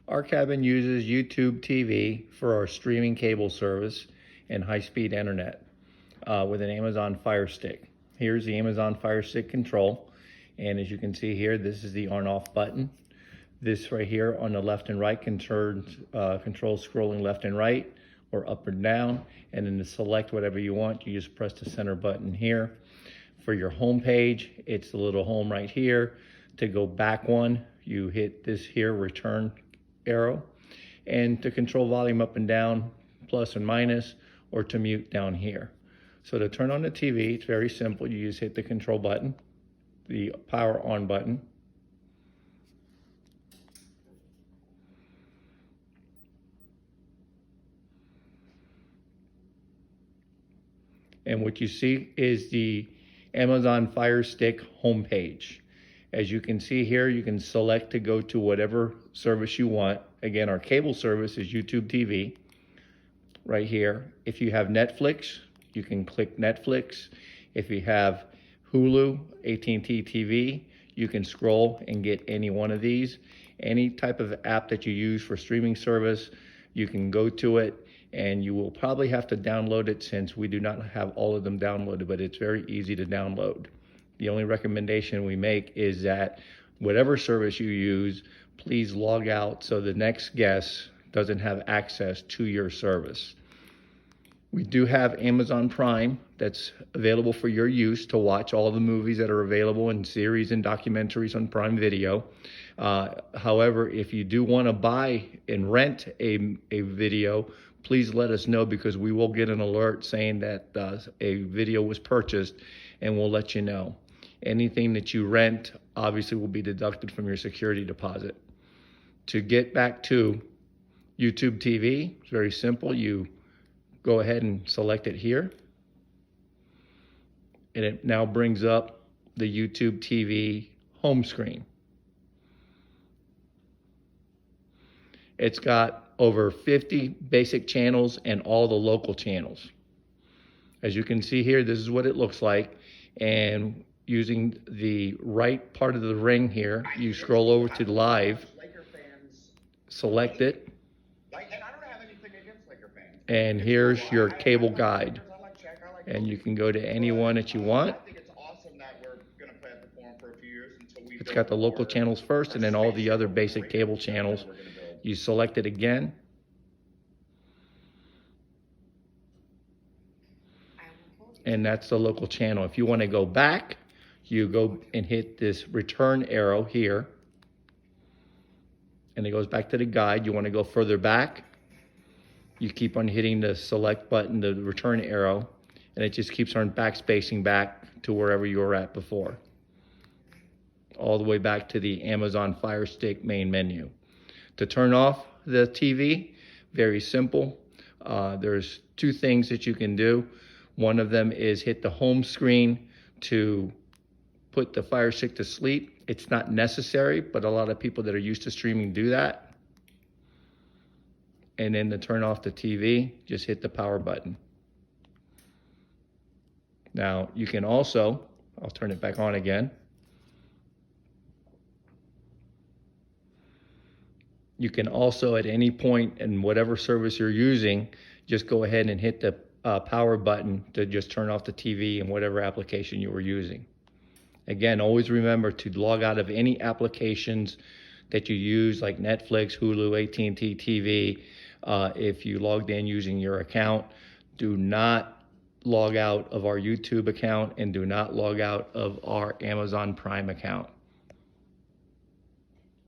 Our cabin uses YouTube TV for our streaming cable service and high-speed internet with an Amazon Fire Stick. Here's the Amazon Fire Stick control, and as you can see here, this is the on-off button. This right here on the left and right controls scrolling left and right or up and down, and then to select whatever you want, you just press the center button here. For your home page, it's the little home right here. To go back one, you hit this here return arrow, and to control volume up and down, plus and minus, or to mute down here. So to turn on the TV, it's very simple. You just hit the control button, the power on button. And what you see is the Amazon Fire Stick homepage. As you can see here, you can select to go to whatever service you want. Again, our cable service is YouTube TV right here. If you have Netflix, you can click Netflix. If you have Hulu, AT&T TV, you can scroll and get any one of these. Any type of app that you use for streaming service, you can go to it, and you will probably have to download it since we do not have all of them downloaded, but it's very easy to download. The only recommendation we make is that whatever service you use, please log out so the next guest doesn't have access to your service. We do have Amazon Prime that's available for your use to watch all the movies that are available in series and documentaries on Prime Video. However, if you do want to buy and rent a video, please let us know, because we will get an alert saying that a video was purchased, and we'll let you know. Anything that you rent obviously will be deducted from your security deposit. To get back to YouTube TV, it's very simple. You go ahead and select it here, and it now brings up the YouTube TV home screen. It's got over 50 basic channels and all the local channels. As you can see here, this is what it looks like. And using the right part of the ring here, you scroll over to live, select it, and here's your cable guide. And you can go to any one that you want. It's got the local channels first, and then all the other basic cable channels. You select it again. And that's the local channel. If you want to go back, you go and hit this return arrow here, and it goes back to the guide. You want to go further back, you keep on hitting the select button, the return arrow, and it just keeps on backspacing back to wherever you were at before, all the way back to the Amazon Fire Stick main menu. To turn off the TV, very simple. There's two things that you can do. One of them is hit the home screen to put the Fire Stick to sleep. It's not necessary, but a lot of people that are used to streaming do that. And then to turn off the TV, just hit the power button. Now you can also, I'll turn it back on again. You can also, at any point in whatever service you're using, just go ahead and hit the power button to just turn off the TV and whatever application you were using. Again, always remember to log out of any applications that you use, like Netflix, Hulu, AT&T TV. If you logged in using your account, do not log out of our YouTube account, and do not log out of our Amazon Prime account.